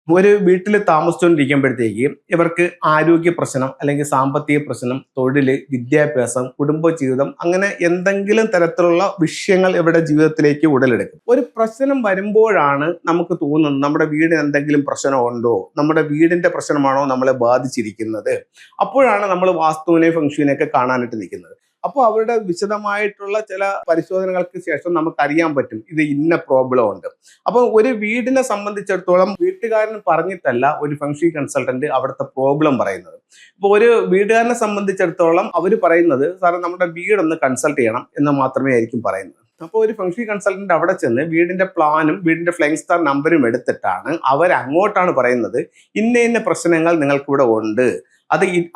ഒരു വീട്ടിൽ താമസിച്ചുകൊണ്ടിരിക്കുമ്പോഴത്തേക്ക് ഇവർക്ക് ആരോഗ്യ പ്രശ്നം അല്ലെങ്കിൽ സാമ്പത്തിക പ്രശ്നം, തൊഴിൽ, വിദ്യാഭ്യാസം, കുടുംബജീവിതം, അങ്ങനെ എന്തെങ്കിലും തരത്തിലുള്ള വിഷയങ്ങൾ ഇവരുടെ ജീവിതത്തിലേക്ക് ഉടലെടുക്കും. ഒരു പ്രശ്നം വരുമ്പോഴാണ് നമുക്ക് തോന്നുന്നത് നമ്മുടെ വീടിന് എന്തെങ്കിലും പ്രശ്നമുണ്ടോ, നമ്മുടെ വീടിന്റെ പ്രശ്നമാണോ നമ്മളെ ബാധിച്ചിരിക്കുന്നത്. അപ്പോഴാണ് നമ്മൾ വാസ്തുവിനെ ഫെങ്ഷുവിനെയൊക്കെ കാണാനായിട്ട് നിൽക്കുന്നത്. അപ്പോൾ അവരുടെ വിശദമായിട്ടുള്ള ചില പരിശോധനകൾക്ക് ശേഷം നമുക്കറിയാൻ പറ്റും ഇത് ഇന്ന പ്രോബ്ലം ഉണ്ട്. അപ്പോൾ ഒരു വീടിനെ സംബന്ധിച്ചിടത്തോളം വീട്ടുകാരൻ പറഞ്ഞിട്ടല്ല ഒരു ഫെങ്ഷി കൺസൾട്ടന്റ് അവിടുത്തെ പ്രോബ്ലം പറയുന്നത്. ഇപ്പോൾ ഒരു വീട്ടുകാരനെ സംബന്ധിച്ചിടത്തോളം അവർ പറയുന്നത് സാറേ നമ്മുടെ വീടൊന്ന് കൺസൾട്ട് ചെയ്യണം എന്ന് മാത്രമേ ആയിരിക്കും പറയുന്നത്. അപ്പോൾ ഒരു ഫെങ്ഷി കൺസൾട്ടന്റ് അവിടെ ചെന്ന് വീടിന്റെ പ്ലാനും വീടിന്റെ ഫ്ലൈങ് സ്റ്റാർ നമ്പറും എടുത്തിട്ടാണ് അവർ അങ്ങോട്ടാണ് പറയുന്നത് ഇന്ന ഇന്ന പ്രശ്നങ്ങൾ നിങ്ങൾക്കിവിടെ ഉണ്ട്,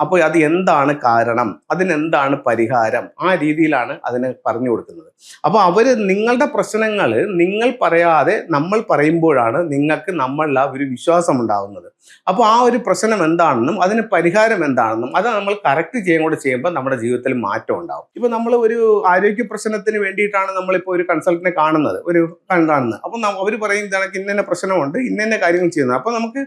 അപ്പോൾ അത് എന്താണ് കാരണം, അതിനെന്താണ് പരിഹാരം, ആ രീതിയിലാണ് അതിന് പറഞ്ഞു കൊടുക്കുന്നത്. അപ്പോൾ അവര് നിങ്ങളുടെ പ്രശ്നങ്ങൾ നിങ്ങൾ പറയാതെ നമ്മൾ പറയുമ്പോഴാണ് നിങ്ങൾക്ക് നമ്മളിൽ ഒരു വിശ്വാസം ഉണ്ടാകുന്നത്. അപ്പോൾ ആ ഒരു പ്രശ്നം എന്താണെന്നും അതിന് പരിഹാരം എന്താണെന്നും അത് നമ്മൾ കറക്റ്റ് ചെയ്യാൻ കൂടെ ചെയ്യുമ്പോൾ നമ്മുടെ ജീവിതത്തിൽ മാറ്റം ഉണ്ടാവും. ഇപ്പൊ നമ്മൾ ഒരു ആരോഗ്യ പ്രശ്നത്തിന് വേണ്ടിയിട്ടാണ് നമ്മളിപ്പോൾ ഒരു കൺസൾട്ടന്റിനെ കാണുന്നത്. അപ്പം അവർ പറയുന്നത് ഇന്ന പ്രശ്നമുണ്ട്, ഇന്ന കാര്യങ്ങൾ ചെയ്യുന്നത്. അപ്പൊ നമുക്ക്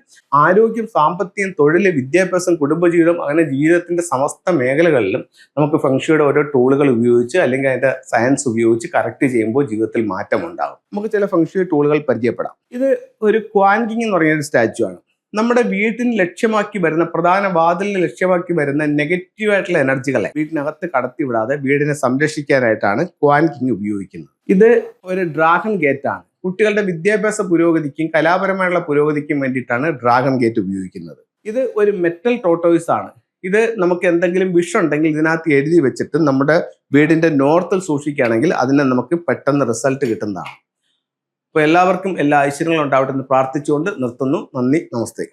ആരോഗ്യം, സാമ്പത്തികം, തൊഴിൽ, വിദ്യാഭ്യാസം, കുടുംബജീവിതം, അങ്ങനെ ജീവിതത്തിന്റെ സമസ്ത മേഖലകളിലും നമുക്ക് ഫെങ്ഷിയുടെ ഓരോ ടൂളുകൾ ഉപയോഗിച്ച് അല്ലെങ്കിൽ അതിന്റെ സയൻസ് ഉപയോഗിച്ച് കറക്റ്റ് ചെയ്യുമ്പോൾ ജീവിതത്തിൽ മാറ്റം ഉണ്ടാകും. നമുക്ക് ചില ഫെങ്ഷി ടൂളുകൾ പരിചയപ്പെടാം. ഇത് ഒരു ക്വാൻ കിങ് എന്ന് പറയുന്ന ഒരു സ്റ്റാച്ചു ആണ്. നമ്മുടെ വീട്ടിന് ലക്ഷ്യമാക്കി വരുന്ന, പ്രധാന വാതിലിന് ലക്ഷ്യമാക്കി വരുന്ന നെഗറ്റീവായിട്ടുള്ള എനർജികളെ വീട്ടിനകത്ത് കടത്തിവിടാതെ വീടിനെ സംരക്ഷിക്കാനായിട്ടാണ് ക്വാൻ കിങ് ഉപയോഗിക്കുന്നത്. ഇത് ഒരു ഡ്രാഗൺ ഗേറ്റ് ആണ്. കുട്ടികളുടെ വിദ്യാഭ്യാസ പുരോഗതിക്കും കലാപരമായുള്ള പുരോഗതിക്കും വേണ്ടിയിട്ടാണ് ഡ്രാഗൺ ഗേറ്റ് ഉപയോഗിക്കുന്നത്. ഇത് ഒരു മെറ്റൽ ടോട്ടോയിസ് ആണ്. ഇത് നമുക്ക് എന്തെങ്കിലും വിഷം ഉണ്ടെങ്കിൽ ഇതിനകത്ത് എഴുതി വെച്ചിട്ട് നമ്മുടെ വീടിന്റെ നോർത്തിൽ സൂക്ഷിക്കുകയാണെങ്കിൽ അതിന് നമുക്ക് പെട്ടെന്ന് റിസൾട്ട് കിട്ടുന്നതാണ്. അപ്പോൾ എല്ലാവർക്കും എല്ലാ ഐശ്വര്യങ്ങളും ഉണ്ടാവട്ടെ എന്ന് പ്രാർത്ഥിച്ചുകൊണ്ട് നിർത്തുന്നു. നന്ദി, നമസ്തേ.